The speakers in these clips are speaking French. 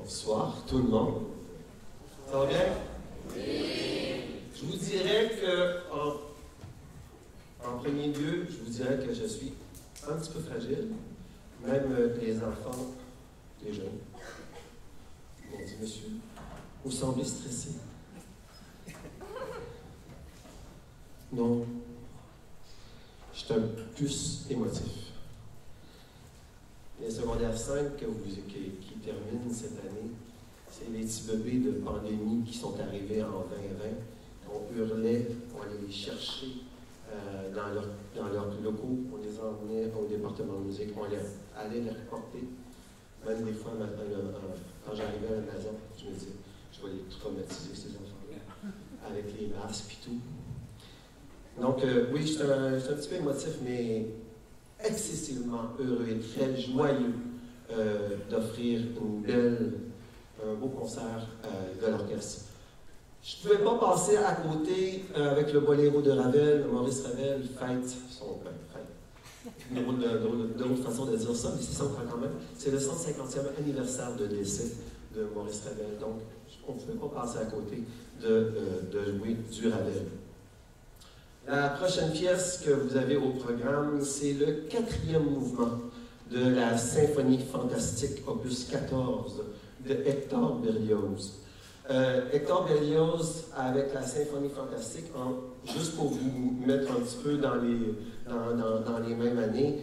Bonsoir tout le monde. Ça va bien? Oui. Je vous dirais que, en premier lieu, je vous dirais que je suis un petit peu fragile. Même les enfants, les jeunes, m'ont dit, monsieur, vous semblez stressé. Non, je suis un peu plus émotif. Les secondaires 5 qui terminent cette année, c'est les petits bébés de pandémie qui sont arrivés en 2020. On hurlait, on allait les chercher dans leurs locaux, on les emmenait au département de musique, on allait les reporter. Même des fois, quand j'arrivais à la maison, je me disais, je vais les traumatiser, ces enfants-là, avec les masques et tout. Donc, oui, je suis un petit peu émotif, mais excessivement heureux et très joyeux d'offrir un beau concert de l'orchestre. Je ne pouvais pas passer à côté avec le boléro de Ravel. Maurice Ravel fête son fête. Une autre façon de dire ça, mais c'est ça quand même. C'est le 150e anniversaire de décès de Maurice Ravel. Donc, on ne pouvait pas passer à côté de jouer du Ravel. La prochaine pièce que vous avez au programme, c'est le 4e mouvement de la Symphonie fantastique opus 14 de Hector Berlioz. Hector Berlioz, avec la Symphonie fantastique, juste pour vous mettre un petit peu dans les mêmes années,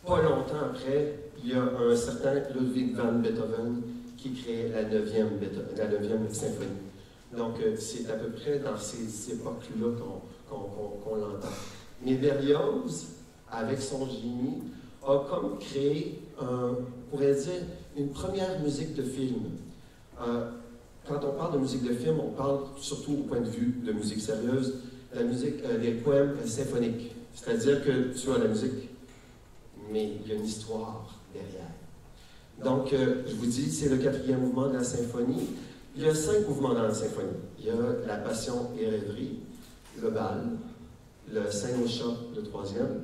pas longtemps après, il y a un certain Ludwig van Beethoven qui crée la 9e symphonie. Donc, c'est à peu près dans ces époques-là qu'on l'entend. Mais Berlioz, avec son génie, a comme créé, on pourrait dire, une première musique de film. Quand on parle de musique de film, on parle surtout au point de vue de musique sérieuse, la musique des poèmes symphoniques. C'est-à-dire que tu as la musique, mais il y a une histoire derrière. Donc, je vous dis, c'est le 4e mouvement de la symphonie. Il y a 5 mouvements dans la symphonie. Il y a la passion et rêverie, le bal, le Saint-Chant, le 3e,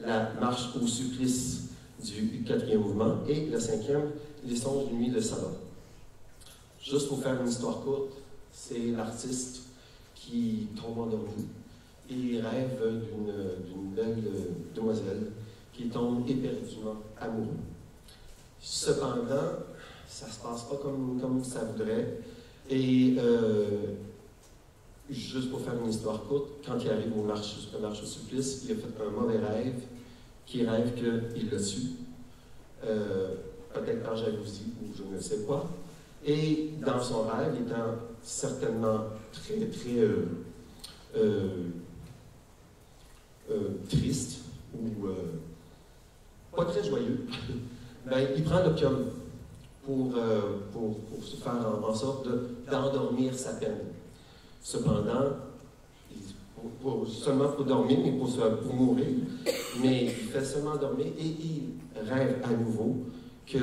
la marche au supplice du 4e mouvement, et le 5e, les songes de nuit de Sabbat. Juste pour faire une histoire courte, c'est l'artiste qui tombe endormi et rêve d'une belle demoiselle qui tombe éperdument amoureux. Cependant, ça ne se passe pas comme ça voudrait. Et juste pour faire une histoire courte, quand il arrive au marche au supplice, il a fait un mauvais rêve, qui rêve qu'il l'a su, peut-être par jalousie ou je ne sais pas. Et dans son rêve, étant certainement très, très triste ou pas très joyeux, ben, il prend l'opium pour se faire en sorte d'endormir sa peine. Cependant, seulement pour dormir, mais pour mourir, mais il fait seulement dormir et il rêve à nouveau qu'à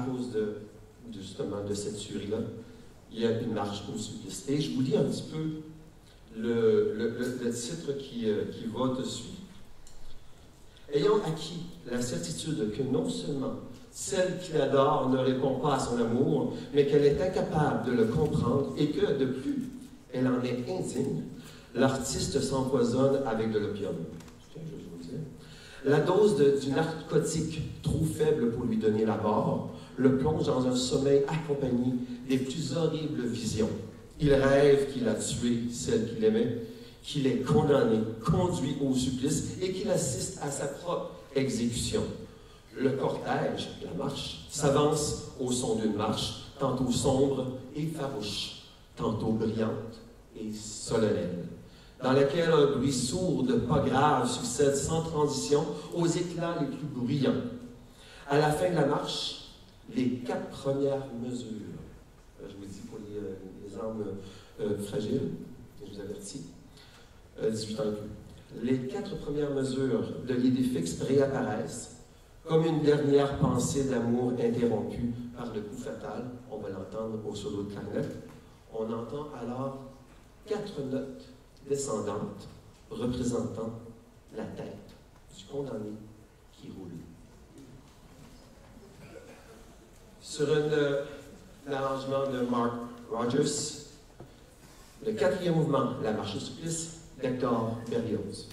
cause justement de cette tuerie-là, il y a une marche au supplice. Et je vous lis un petit peu le titre qui va dessus. Ayant acquis la certitude que non seulement celle qui l'adore ne répond pas à son amour, mais qu'elle est incapable de le comprendre et que, de plus, elle en est indigne, l'artiste s'empoisonne avec de l'opium. Je tiens juste à vous dire. La dose du narcotique, trop faible pour lui donner la mort, le plonge dans un sommeil accompagné des plus horribles visions. Il rêve qu'il a tué celle qu'il aimait, qu'il est condamné, conduit au supplice et qu'il assiste à sa propre exécution. Le cortège, la marche, s'avance au son d'une marche, tantôt sombre et farouche, tantôt brillante et solennelle, dans laquelle un bruit sourd de pas graves succède sans transition aux éclats les plus bruyants. À la fin de la marche, les 4 premières mesures, je vous dis pour les âmes fragiles, je vous avertis, 18 ans et plus, les 4 premières mesures de l'idée fixe réapparaissent comme une dernière pensée d'amour interrompue par le coup fatal. On va l'entendre au solo de clarinette. On entend alors 4 notes descendantes représentant la tête du condamné qui roule. Sur une l'arrangement de Mark Rogers. Le quatrième mouvement, la marche au supplice d'Hector Berlioz.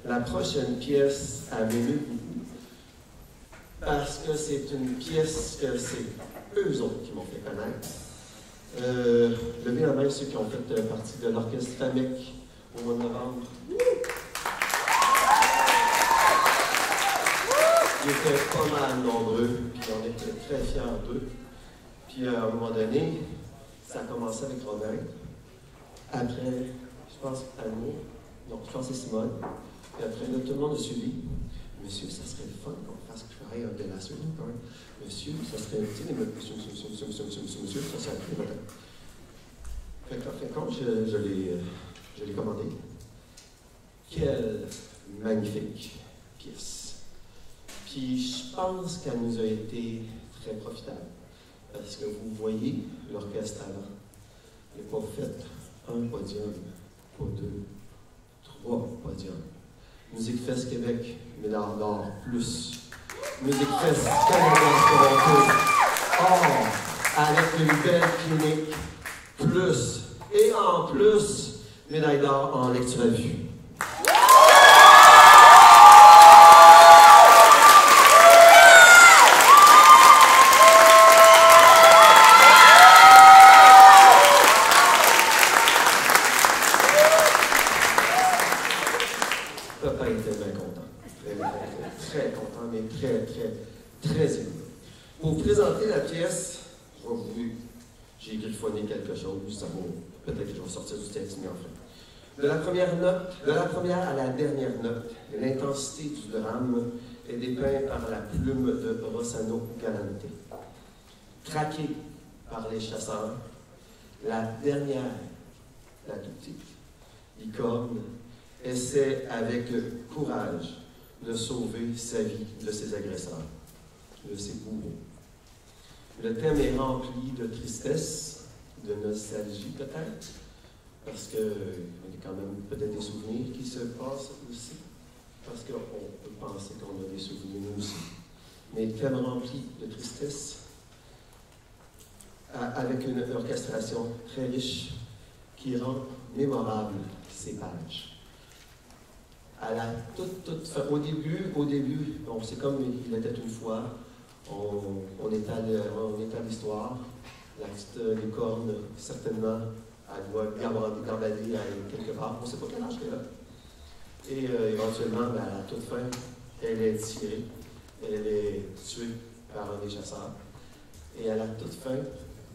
La prochaine pièce a m'ému beaucoup parce que c'est une pièce que c'est eux autres qui m'ont fait connaître. Levez la main ceux qui ont fait partie de l'orchestre FAMEC au mois de novembre. Ils étaient pas mal nombreux, puis on était très fiers d'eux. Puis à un moment donné, ça a commencé avec Robin. Après, je pense Annie, non, je pense que c'est Simone. Et après, là, tout le monde a suivi. Monsieur, ça serait le fun qu'on fasse pareil de la suite. Monsieur, ça serait, tu sais, monsieur, ça serait le matin. Fait qu'en fin de compte, je l'ai commandé. Quelle magnifique pièce. Puis je pense qu'elle nous a été très profitable. Parce que vous voyez l'orchestre avant. Il n'a pas fait un podium, pas deux, trois podiums. Musique Fest Québec, médaille d'or plus. Musique Fest Canada Toronto. Or, avec une belle clinique, plus. Et en plus, médaille d'or en lecture à vue. Papa était bien content. Très content, mais très ému. Pour présenter la pièce, j'ai griffonné quelque chose, ça vaut, peut-être que je vais sortir du texte, mais enfin. De la première à la dernière note, l'intensité du drame est dépeinte par la plume de Rossano Galante. Traqué par les chasseurs, la dernière, la toute petite, licorne, essaie avec courage de sauver sa vie de ses agresseurs, de ses bourreaux. Le thème est rempli de tristesse, de nostalgie peut-être, parce qu'il y a quand même peut-être des souvenirs qui se passent aussi, parce qu'on peut penser qu'on a des souvenirs nous aussi. Mais le thème rempli de tristesse, avec une orchestration très riche qui rend mémorable ces pages. À la toute fin, au début, bon, c'est comme il était une fois, on étale l'histoire, la petite licorne, certainement, elle doit gambader quelque part, on ne sait pas quel âge elle a. Et éventuellement, ben, à la toute fin, elle est tirée, elle est tuée par un des chasseurs. Et à la toute fin,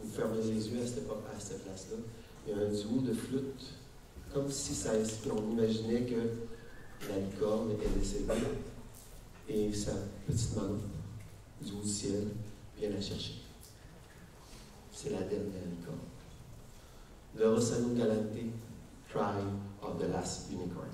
vous fermez les yeux à cette place-là, il y a un duo de flûte, comme si on imaginait que la licorne était décédée et sa petite maman du haut du ciel vient la chercher. C'est la dernière licorne. Le Rossano Galante, Cry of the Last Unicorn.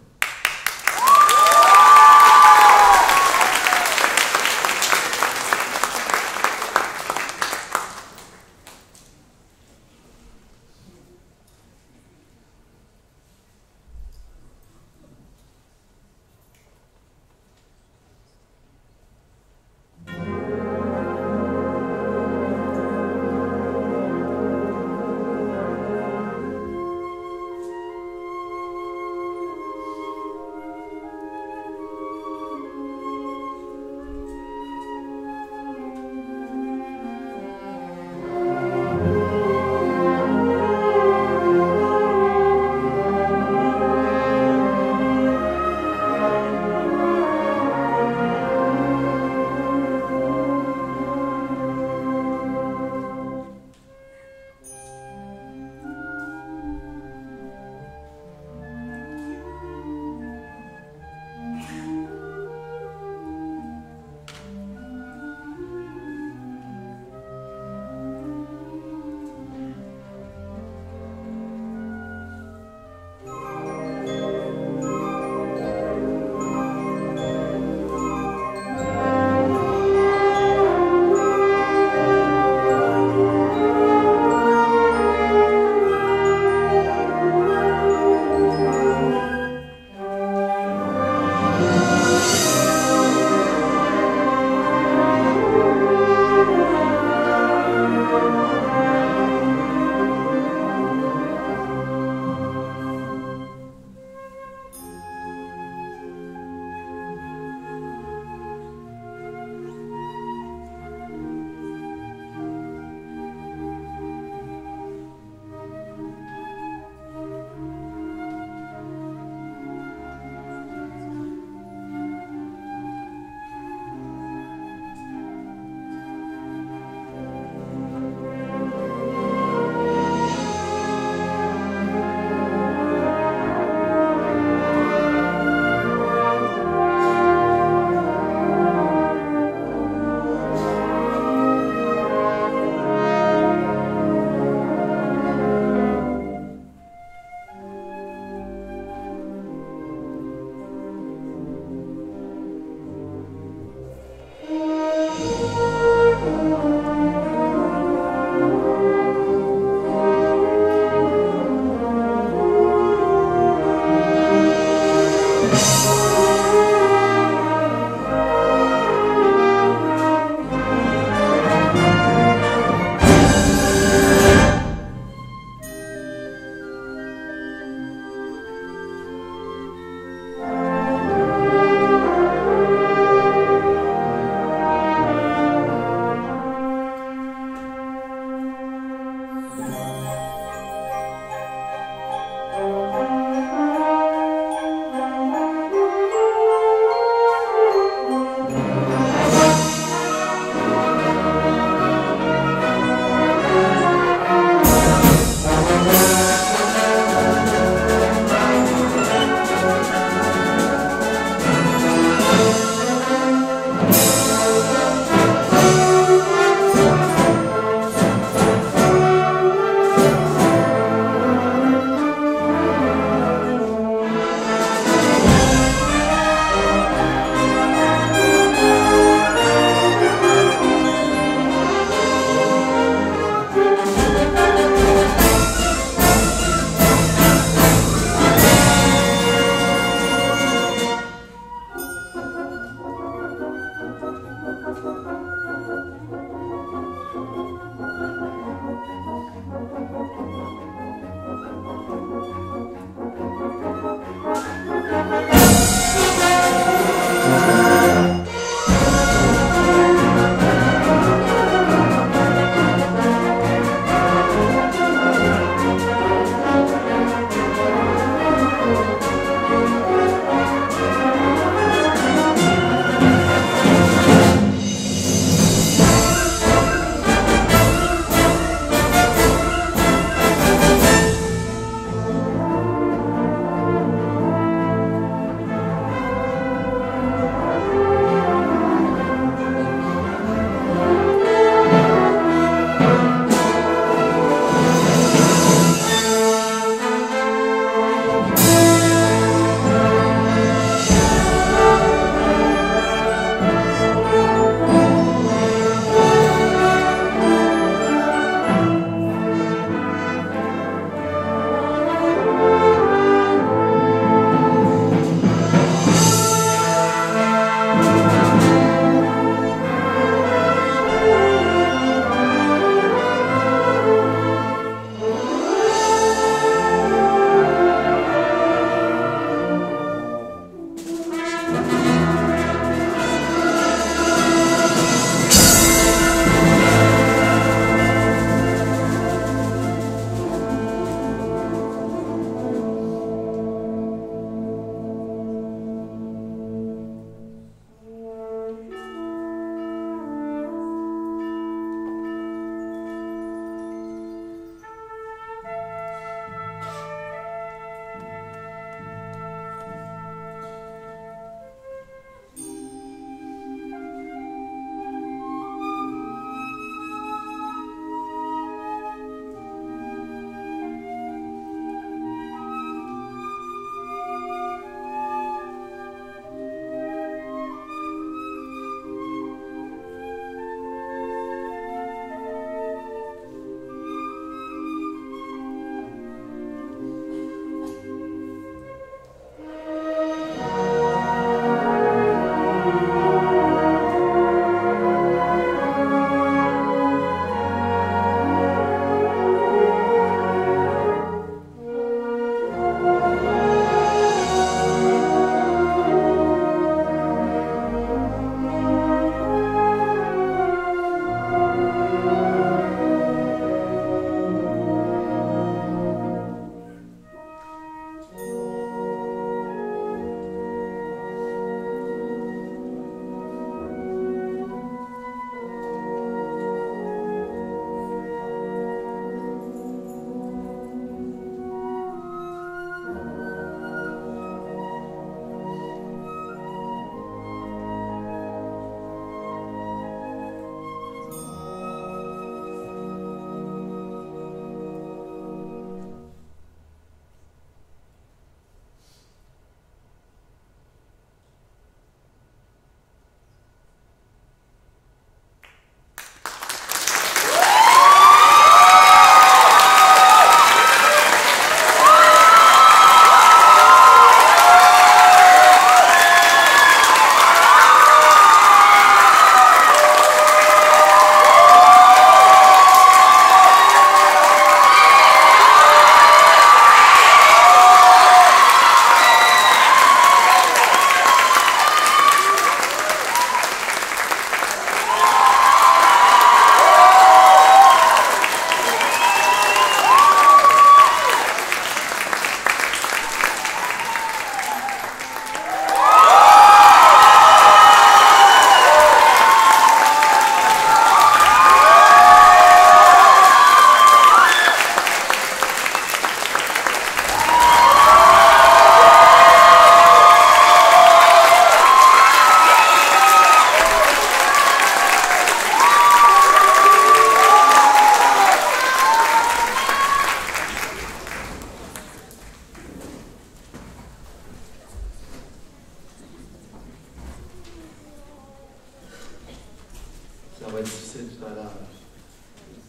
ça va être difficile tout à l'heure.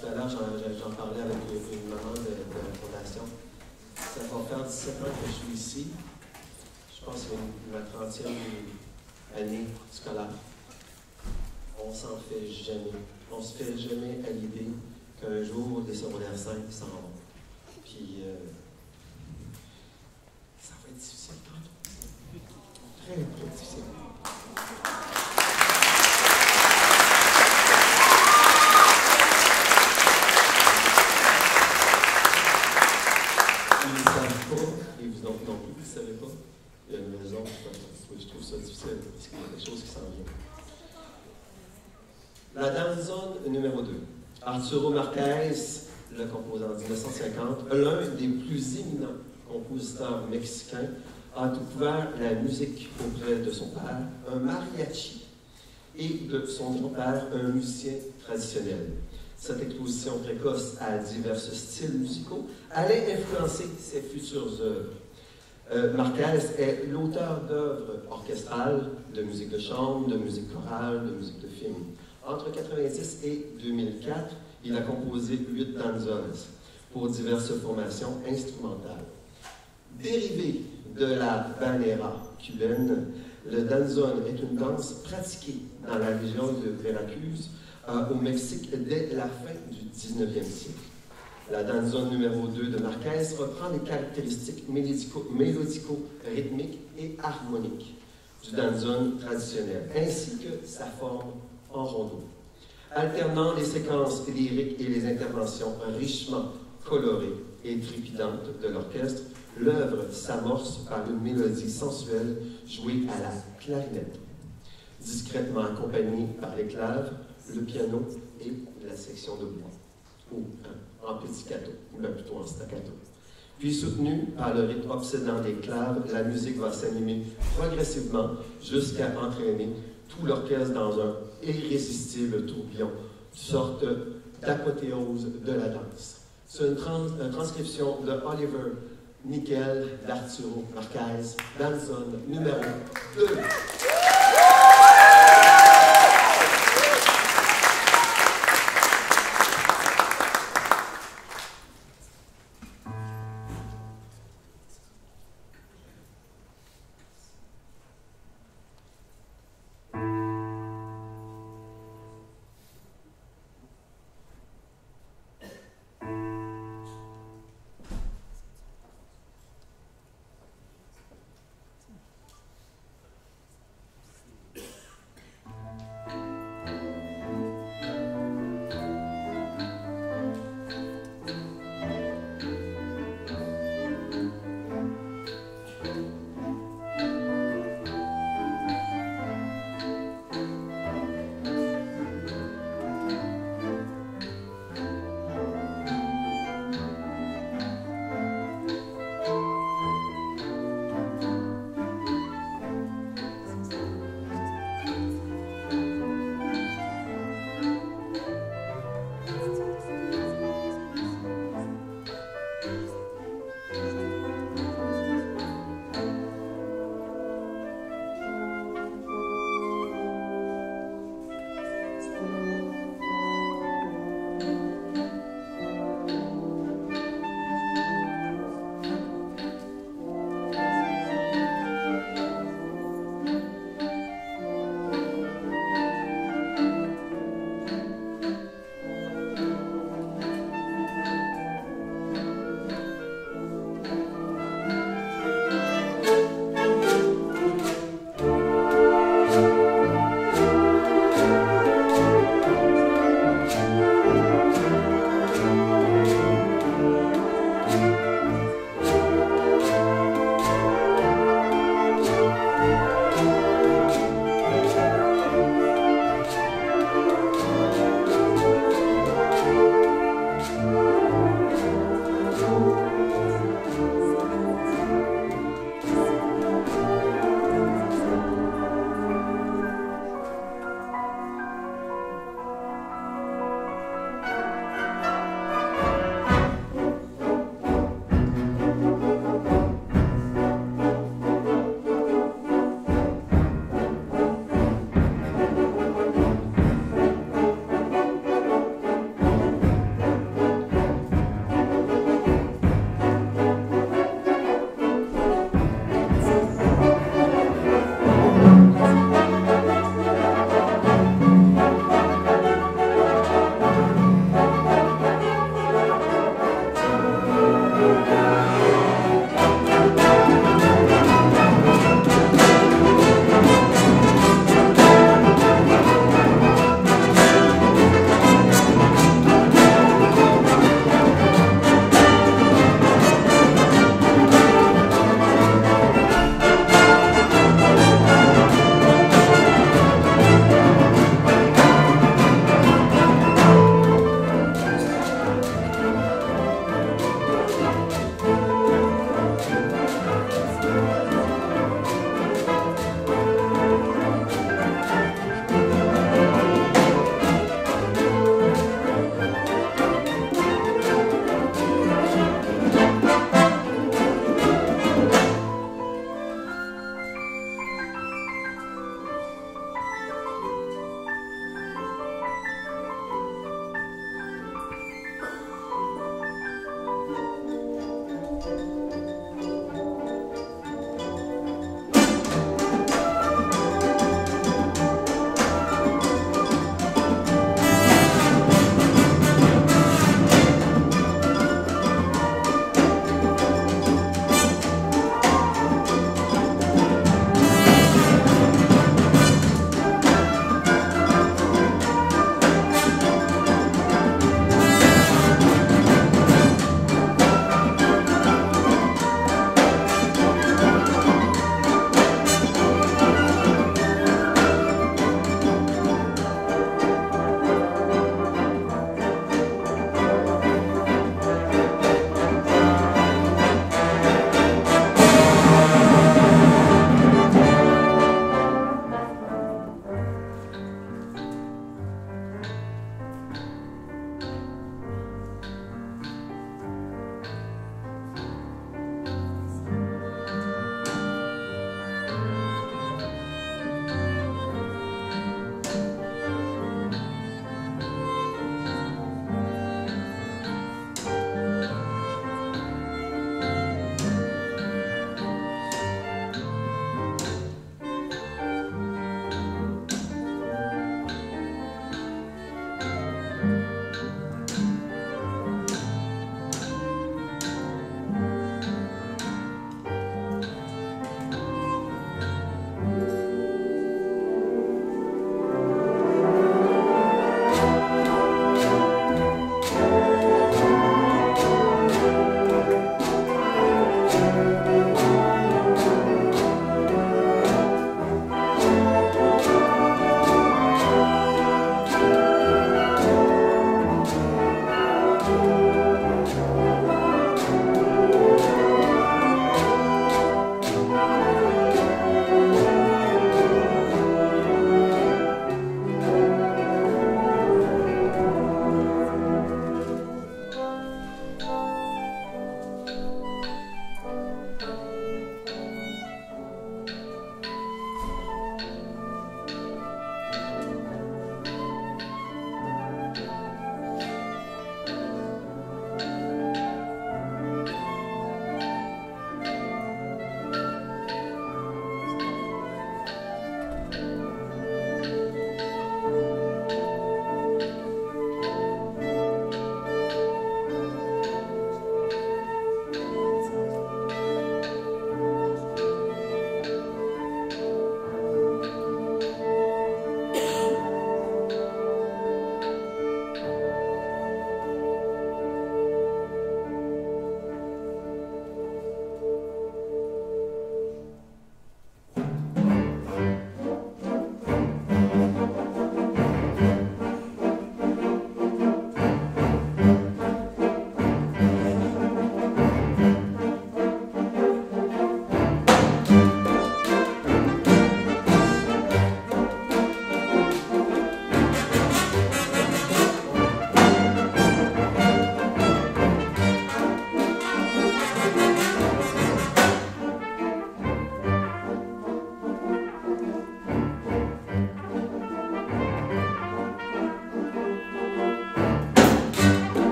Tout à l'heure, j'en parlais avec une maman de la fondation. Ça va faire 17 ans que je suis ici. Je pense que c'est ma 30e année scolaire. On s'en fait jamais. On se fait jamais à l'idée qu'un jour, les secondaires 5 s'en vont. Puis, ça va être difficile tantôt. Très, très difficile. Ils ne savent pas, et vous non plus, vous ne savez pas. Il y a une raison, je trouve ça difficile, parce qu'il y a des choses qui s'en viennent. La danzone numéro 2. Arturo Márquez, le composant en 1950, l'un des plus éminents compositeurs mexicains, a découvert la musique auprès de son père, un mariachi, et de son grand-père, un musicien traditionnel. Cette exposition précoce à divers styles musicaux allait influencer ses futures œuvres. Márquez est l'auteur d'œuvres orchestrales, de musique de chambre, de musique chorale, de musique de film. Entre 1990 et 2004, il a composé 8 danzones pour diverses formations instrumentales. Dérivé de la banera cubaine, le danzón est une danse pratiquée dans la région de Veracruz, au Mexique, dès la fin du 19e siècle. La danzone numéro 2 de Márquez reprend les caractéristiques mélodico-rythmiques et harmoniques du danzón traditionnel, ainsi que sa forme en rondeau. Alternant les séquences lyriques et les interventions richement colorées et trépidantes de l'orchestre, l'œuvre s'amorce par une mélodie sensuelle jouée à la clarinette, discrètement accompagnée par les claves, le piano et la section de bois, ou en pizzicato, ou bien plutôt en staccato. Puis soutenue par le rythme obsédant des claves, la musique va s'animer progressivement jusqu'à entraîner tout l'orchestre dans un irrésistible tourbillon, une sorte d'apothéose de la danse. C'est une transcription de Oliver Nickel d'Arturo Marquez, danzón numéro 2.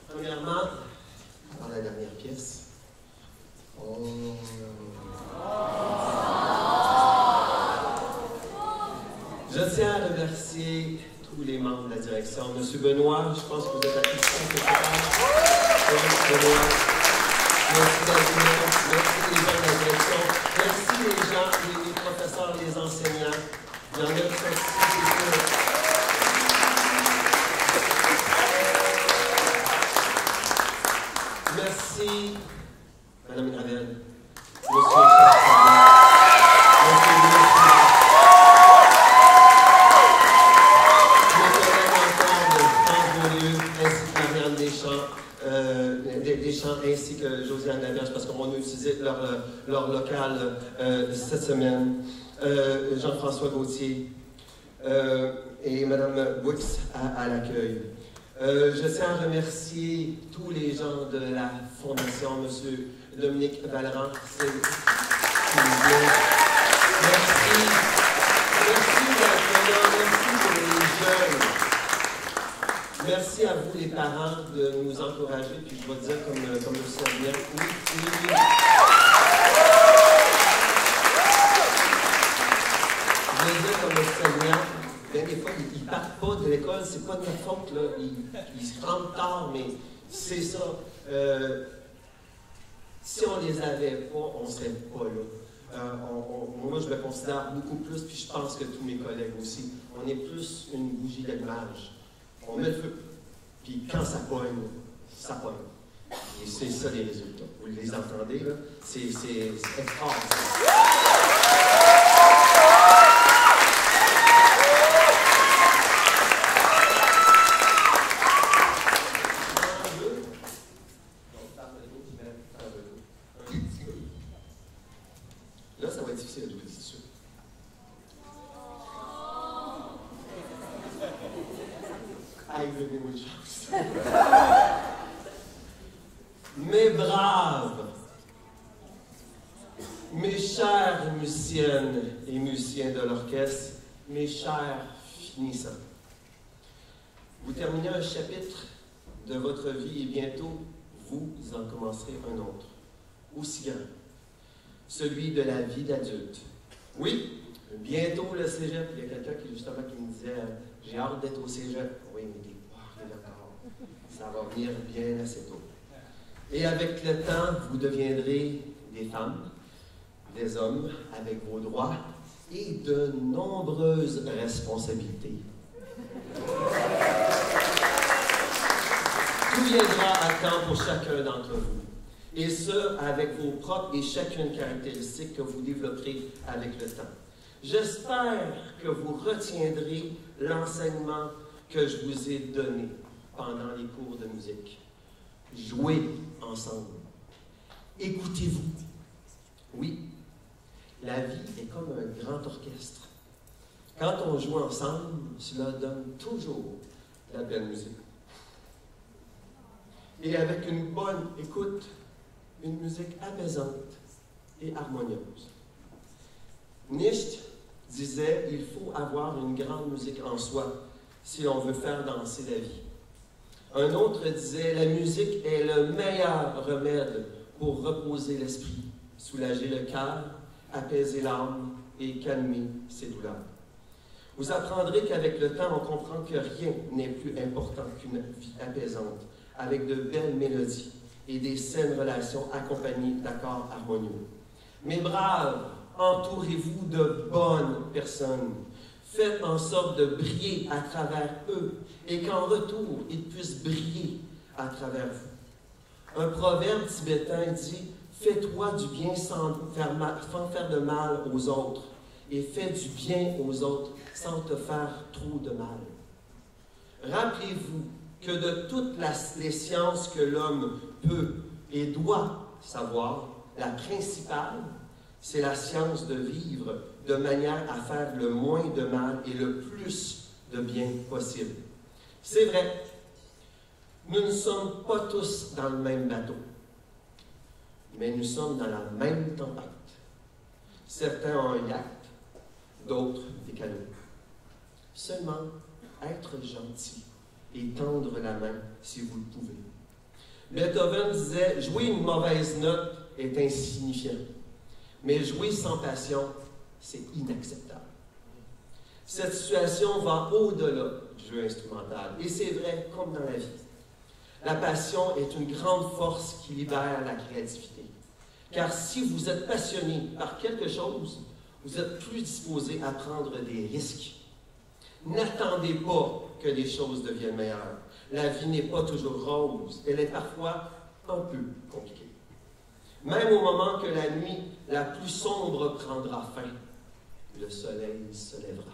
Premièrement, dans la dernière pièce. Je tiens à remercier tous les membres de la direction. Monsieur Benoît, je pense que vous êtes assistant secrétaire. Benoît. Merci les gens de la direction. Merci les gens, les professeurs, les enseignants. Il y en a qui sont ici, c'est sûr. Merci, Mme Gravel, Monsieur Deschamps ainsi que Josiane Laberge, parce qu'on a utilisé leur local cette semaine. Jean-François Gauthier et Mme Bouix à l'accueil. Je tiens à remercier tous les gens de la Fondation, M. Dominique Vallerand. Merci. Merci d'être là. Merci pour les jeunes. Merci à vous, les parents, de nous encourager. Puis je vais dire comme le servir. Oui. Je vais dire comme le Seigneur, bien des fois, ils ne partent pas de l'école, c'est pas de notre faute, là. Ils se rendent tard, mais c'est ça. Si on les avait pas, on ne serait pas là. Moi, je me considère beaucoup plus, puis je pense que tous mes collègues aussi. On est plus une bougie d'allumage. On met le feu, puis quand ça pogne, ça pogne. Et c'est ça les résultats. Vous les entendez, là? C'est extraordinaire. Là, ça va être difficile à jouer, c'est sûr. Aïe, donnez-moi une chance. Mes braves, mes chères musiciennes et musiciens de l'orchestre, mes chers finissants, vous terminez un chapitre de votre vie et bientôt, vous en commencerez un autre, aussi grand, celui de la vie d'adulte. Oui, bientôt le cégep, il y a quelqu'un qui me disait « J'ai hâte d'être au cégep. » Oui, mais t'es pas arrivé encore. Ça va venir bien assez tôt. Et avec le temps, vous deviendrez des femmes, des hommes, avec vos droits et de nombreuses responsabilités. Tout viendra à temps pour chacun d'entre vous. Et ce, avec vos propres et chacune caractéristiques que vous développerez avec le temps. J'espère que vous retiendrez l'enseignement que je vous ai donné pendant les cours de musique. Jouez ensemble. Écoutez-vous. Oui, la vie est comme un grand orchestre. Quand on joue ensemble, cela donne toujours la belle musique. Et avec une bonne écoute, une musique apaisante et harmonieuse. Nietzsche disait « Il faut avoir une grande musique en soi si l'on veut faire danser la vie ». Un autre disait « La musique est le meilleur remède pour reposer l'esprit, soulager le cœur, apaiser l'âme et calmer ses douleurs ». Vous apprendrez qu'avec le temps, on comprend que rien n'est plus important qu'une vie apaisante, avec de belles mélodies et des saines relations accompagnées d'accords harmonieux. Mes braves, entourez-vous de bonnes personnes. Faites en sorte de briller à travers eux et qu'en retour, ils puissent briller à travers vous. Un proverbe tibétain dit « Fais-toi du bien sans faire de mal aux autres et fais du bien aux autres sans te faire trop de mal. » Rappelez-vous que de toutes les sciences que l'homme peut et doit savoir, la principale, c'est la science de vivre de manière à faire le moins de mal et le plus de bien possible. C'est vrai, nous ne sommes pas tous dans le même bateau, mais nous sommes dans la même tempête. Certains ont un yacht, d'autres des canots. Seulement, être gentil et tendre la main si vous le pouvez. Beethoven disait « Jouer une mauvaise note est insignifiant, mais jouer sans passion, c'est inacceptable. » Cette situation va au-delà du jeu instrumental, et c'est vrai comme dans la vie. La passion est une grande force qui libère la créativité. Car si vous êtes passionné par quelque chose, vous êtes plus disposé à prendre des risques. N'attendez pas que les choses deviennent meilleures. La vie n'est pas toujours rose, elle est parfois un peu compliquée. Même au moment que la nuit la plus sombre prendra fin, le soleil se lèvera.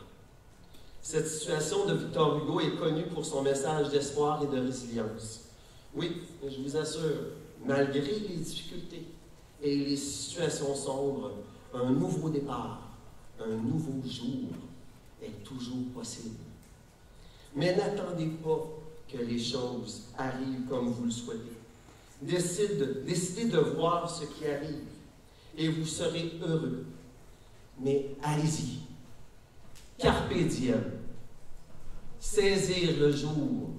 Cette situation de Victor Hugo est connue pour son message d'espoir et de résilience. Oui, je vous assure, malgré les difficultés et les situations sombres, un nouveau départ, un nouveau jour est toujours possible. Mais n'attendez pas que les choses arrivent comme vous le souhaitez. Décidez de voir ce qui arrive et vous serez heureux. Mais allez-y. Carpe diem. Saisir le jour.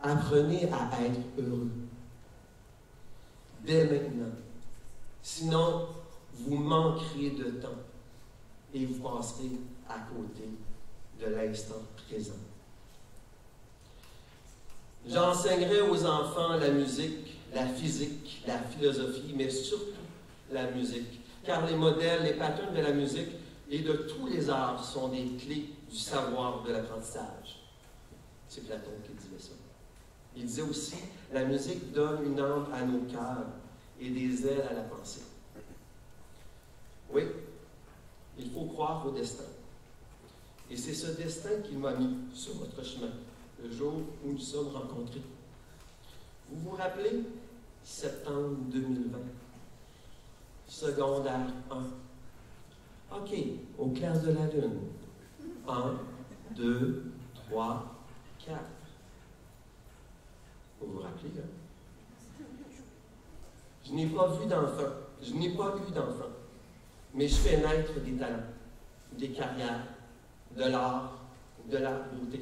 Apprenez à être heureux. Dès maintenant. Sinon, vous manquerez de temps et vous passerez à côté de l'instant présent. J'enseignerai aux enfants la musique, la physique, la philosophie, mais surtout la musique, car les modèles, les patterns de la musique et de tous les arts sont des clés du savoir de l'apprentissage. C'est Platon qui disait ça. Il disait aussi, la musique donne une âme à nos cœurs et des ailes à la pensée. Oui, il faut croire au destin. Et c'est ce destin qui m'a mis sur votre chemin, le jour où nous sommes rencontrés. Vous vous rappelez, septembre 2020, secondaire 1. OK, au clair de la lune. 1, 2, 3, 4. Vous vous rappelez, là? Je n'ai pas vu d'enfant. Je n'ai pas eu d'enfant. Mais je fais naître des talents, des carrières, de l'art, de la beauté.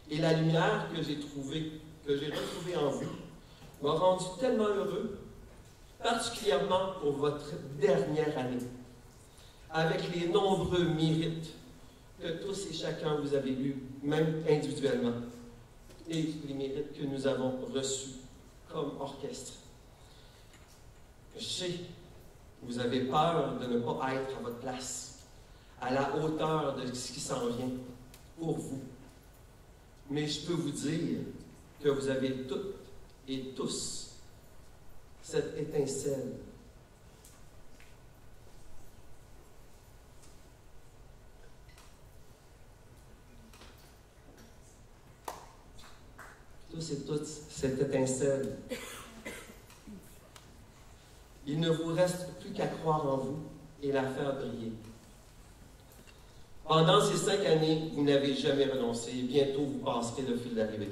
Et la lumière que j'ai retrouvée en vous, m'a rendu tellement heureux, particulièrement pour votre dernière année, avec les nombreux mérites que tous et chacun vous avez eus, même individuellement, et les mérites que nous avons reçus comme orchestre. Je sais, vous avez peur de ne pas être à votre place, à la hauteur de ce qui s'en vient pour vous. Mais je peux vous dire que vous avez toutes et tous cette étincelle. Tous et toutes cette étincelle. Il ne vous reste plus qu'à croire en vous et la faire briller. Pendant ces 5 années, vous n'avez jamais renoncé et bientôt vous passerez le fil d'arrivée.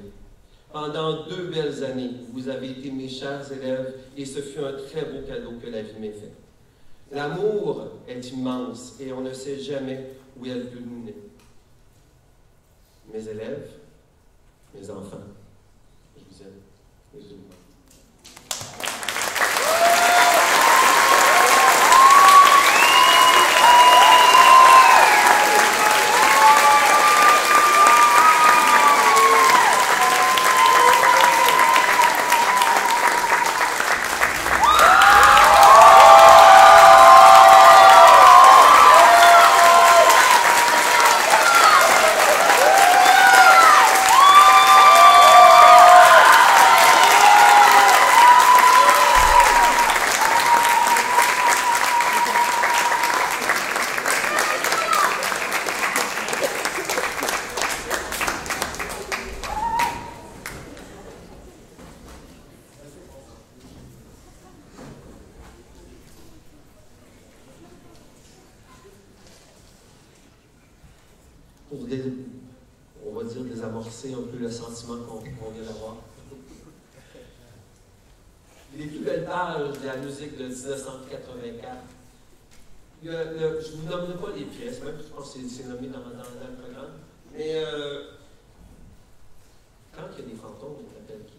Pendant 2 belles années, vous avez été mes chers élèves et ce fut un très beau cadeau que la vie m'a fait. L'amour est immense et on ne sait jamais où elle peut nous mener. Mes élèves, mes enfants, je vous aime et je vous aime. Pour on va dire désamorcer un peu le sentiment qu'on vient d'avoir. Les plus belles pages de la musique de 1984 je ne vous nommerai pas les pièces, même je pense que c'est nommé dans le programme. Mais quand il y a des fantômes, on appelle qui?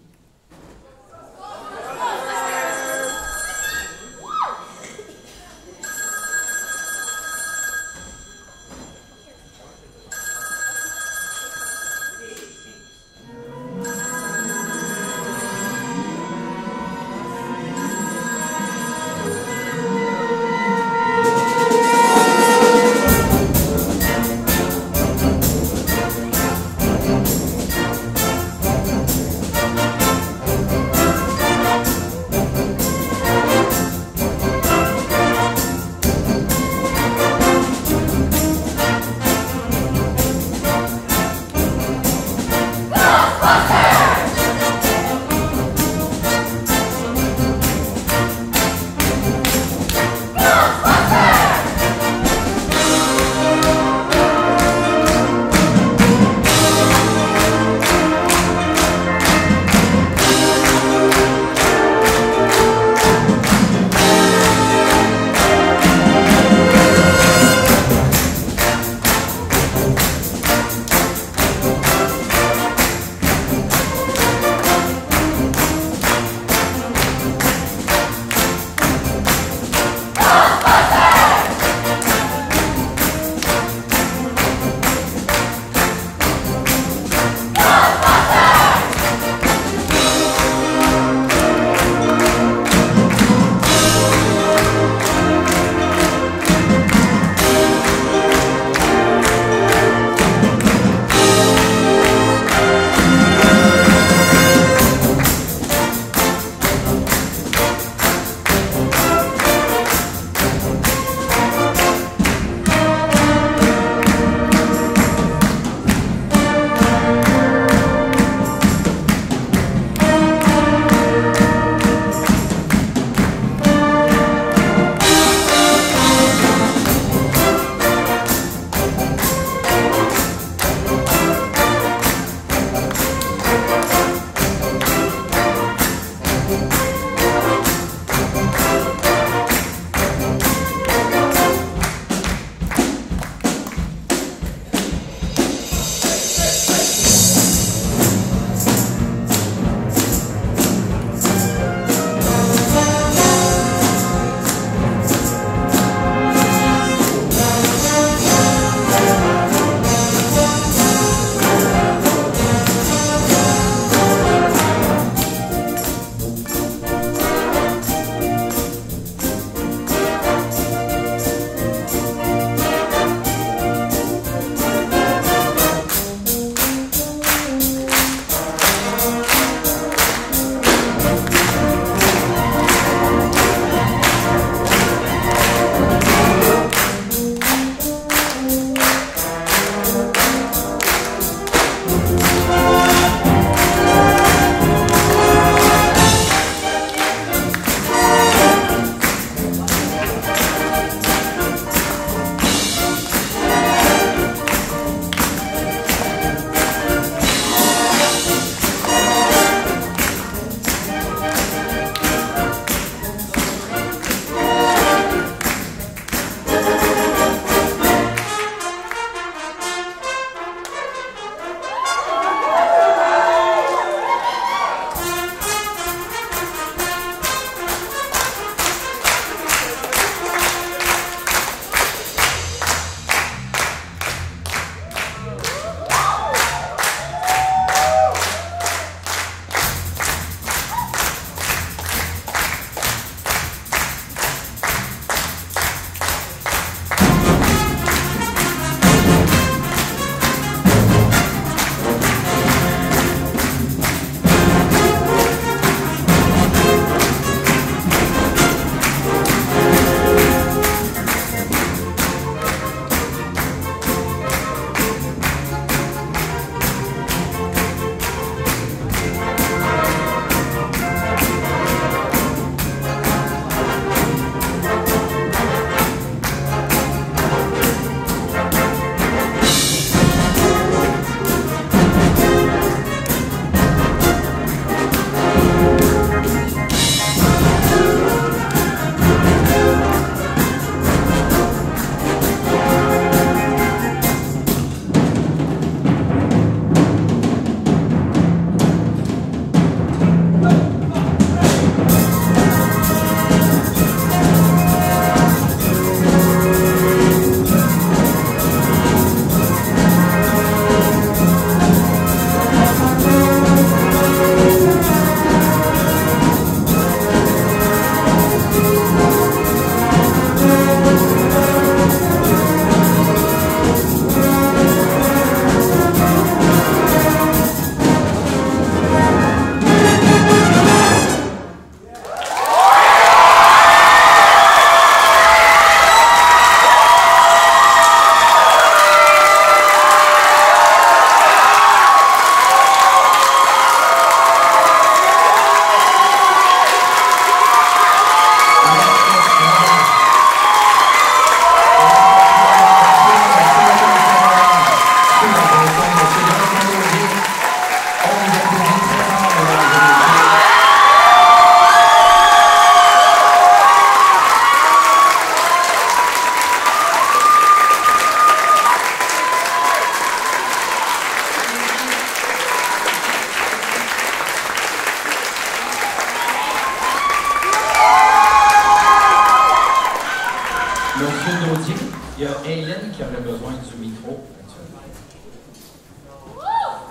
Il y a Hélène qui aurait besoin du micro.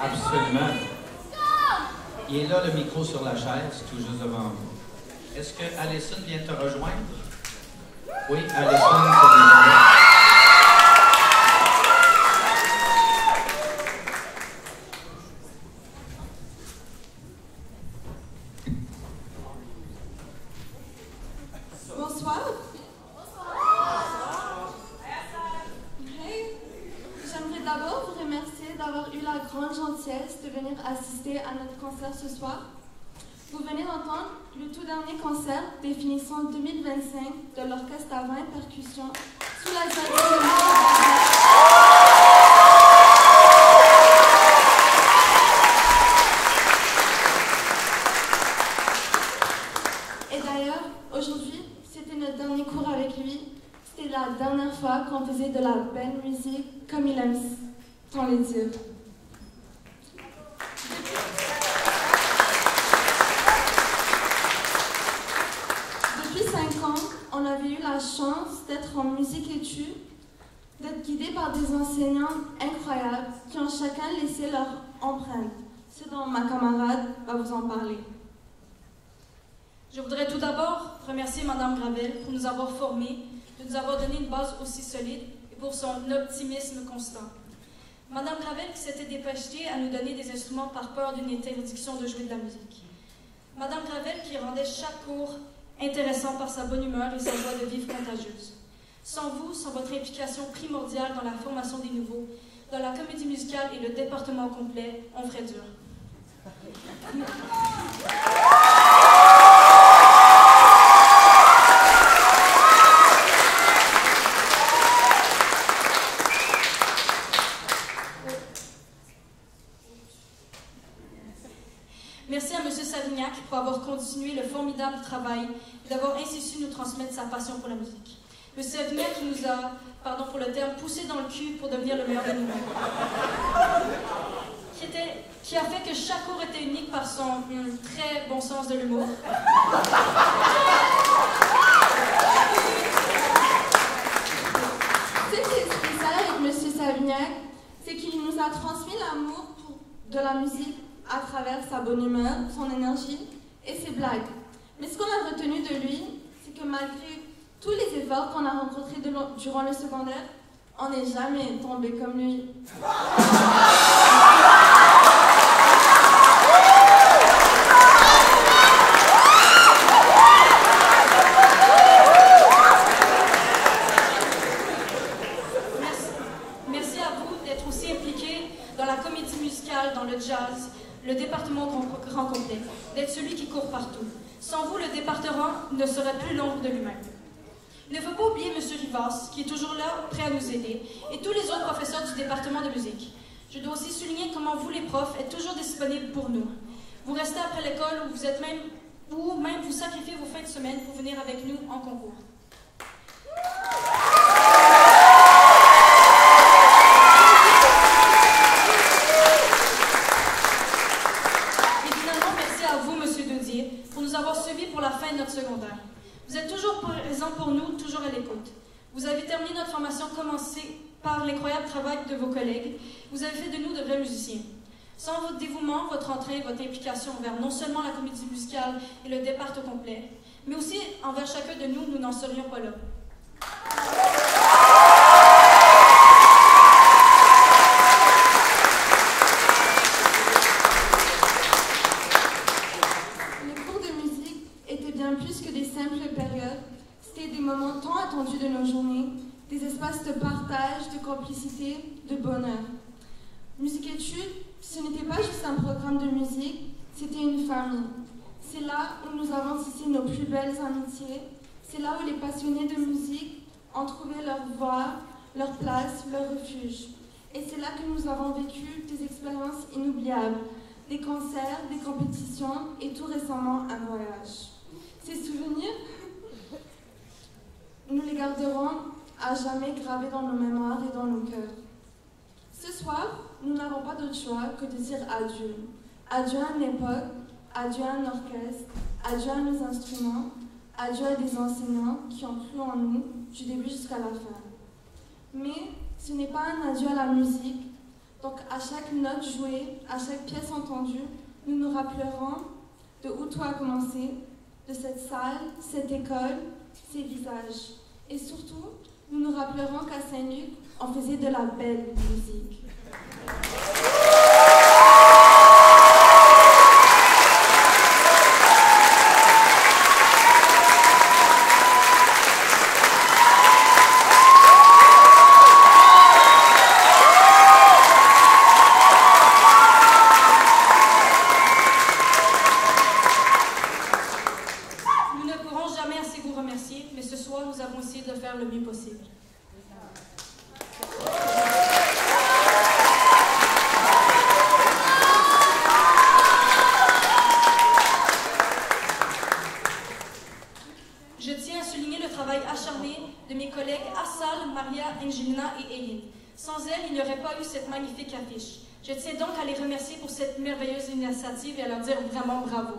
Absolument. Il est là, le micro sur la chaise, tout juste devant vous. Est-ce que Alison vient te rejoindre? Oui, Alison te rejoint. Bonsoir. J'aimerais d'abord vous remercier d'avoir eu la grande gentillesse de venir assister à notre concert ce soir. Vous venez d'entendre le tout dernier concert des finissants 2025 de l'Orchestre à vin et percussions sous la direction de Et d'ailleurs, aujourd'hui, c'était notre dernier cours avec lui. C'était la dernière fois qu'on faisait de la belle musique comme il aime tant le dire. Depuis 5 ans, on avait eu la chance d'être en musique études, d'être guidés par des enseignants incroyables qui ont chacun laissé leur empreinte. Ce dont ma camarade va vous en parler. Je voudrais tout d'abord remercier Mme Gravel pour nous avoir formés, de nous avoir donné une base aussi solide et pour son optimisme constant. Mme Gravel qui s'était dépêchée à nous donner des instruments par peur d'une interdiction de jouer de la musique. Mme Gravel qui rendait chaque cours intéressant par sa bonne humeur et sa joie de vivre contagieuse. Sans vous, sans votre implication primordiale dans la formation des nouveaux, dans la comédie musicale et le département complet, on ferait dur. Merci à M. Savignac pour avoir continué le formidable travail et d'avoir ainsi su nous transmettre sa passion pour la musique. M. Savignac qui nous a, pardon pour le terme, poussé dans le cul pour devenir le meilleur de nous-mêmes. Qui a fait que chaque cours était unique par son très bon sens de l'humour. Ce qui est spécial avec M. Savignac, c'est qu'il nous a transmis l'amour de la musique à travers sa bonne humeur, son énergie et ses blagues. Mais ce qu'on a retenu de lui, c'est que malgré tous les efforts qu'on a rencontrés durant le secondaire, on n'est jamais tombé comme lui. Merci à vous d'être aussi impliqués dans la comédie musicale, dans le jazz, le département grand complet, d'être celui qui court partout. Sans vous, le département ne serait plus l'ombre de lui-même. Il ne faut pas oublier M. Rivas, qui est toujours là, prêt à nous aider, et tous les autres professeurs du département de musique. Je dois aussi souligner comment vous, les profs, êtes toujours disponibles pour nous. Vous restez après l'école ou même vous sacrifiez vos fins de semaine pour venir avec nous en concours. Et finalement, merci à vous, M. Daudier, pour nous avoir suivis pour la fin de notre secondaire. Vous êtes toujours présent pour nous, toujours à l'écoute. Vous avez terminé notre formation commencée par l'incroyable travail de vos collègues. Vous avez fait de nous de vrais musiciens. Sans votre dévouement, votre entrain, votre implication envers non seulement la comédie musicale et le départ au complet, mais aussi envers chacun de nous, nous n'en serions pas là. Les cours de musique étaient bien plus que des simples périodes. C'était des moments tant attendus de nos journées, des espaces de partage, de complicité, de bonheur. Musique études, ce n'était pas juste un programme de musique, c'était une famille. C'est là où nous avons tissé nos plus belles amitiés. C'est là où les passionnés de musique ont trouvé leur voix, leur place, leur refuge. Et c'est là que nous avons vécu des expériences inoubliables, des concerts, des compétitions et tout récemment un voyage. Ces souvenirs, nous les garderons à jamais gravés dans nos mémoires et dans nos cœurs. Ce soir, nous n'avons pas d'autre choix que de dire adieu. Adieu à une époque, adieu à un orchestre, adieu à nos instruments, adieu à des enseignants qui ont cru en nous du début jusqu'à la fin. Mais ce n'est pas un adieu à la musique. Donc à chaque note jouée, à chaque pièce entendue, nous nous rappellerons de où tout a commencé, de cette salle, cette école, ces visages. Et surtout, nous nous rappellerons qu'à Saint-Luc, on faisait de la belle musique. Le mieux possible. Je tiens à souligner le travail acharné de mes collègues Assal, Maria, Angelina et Eileen. Sans elles, il n'y aurait pas eu cette magnifique affiche. Je tiens donc à les remercier pour cette merveilleuse initiative et à leur dire vraiment bravo.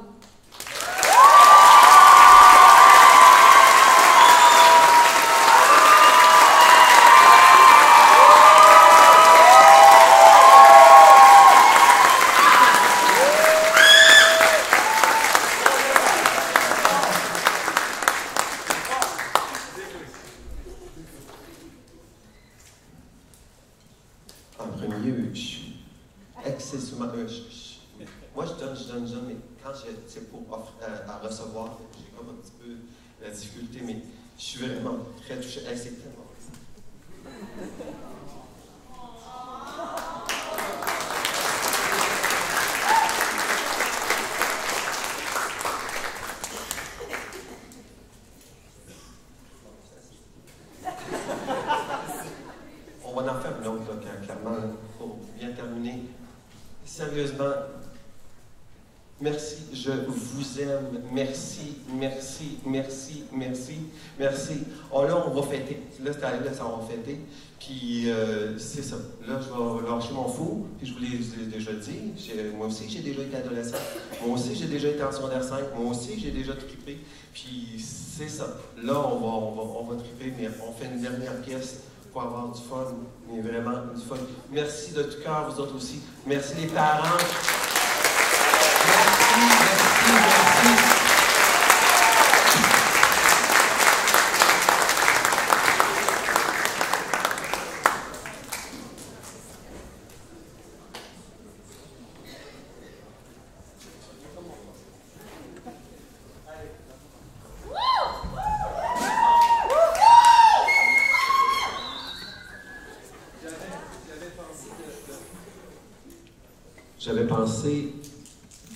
Moi, je donne, mais quand c'est pour à recevoir, j'ai comme un petit peu la difficulté, mais je suis vraiment très touché. Hey, c'est tellement... On va en faire une autre, clairement, pour bien terminer. Sérieusement, merci, je vous aime, merci, merci, merci, merci, merci. Oh là, on va fêter. Là, c'est allé, là, ça on va fêter. Puis, c'est ça. Là, je vais lâcher mon fou. Puis, je vous l'ai déjà dit. Moi aussi, j'ai déjà été adolescent. Moi aussi, j'ai déjà été en secondaire 5. Moi aussi, j'ai déjà trippé. Puis, c'est ça. Là, on va tripper, mais on fait une dernière pièce pour avoir du fun, mais vraiment du fun. Merci de tout cœur, vous autres aussi. Merci les parents. Merci. J'avais pensé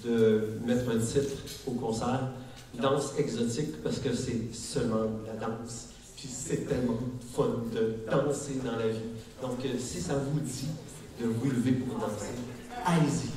de mettre un titre au concert, danse exotique, parce que c'est seulement la danse. Puis c'est tellement fun de danser dans la vie. Donc, si ça vous dit de vous lever pour danser, allez-y.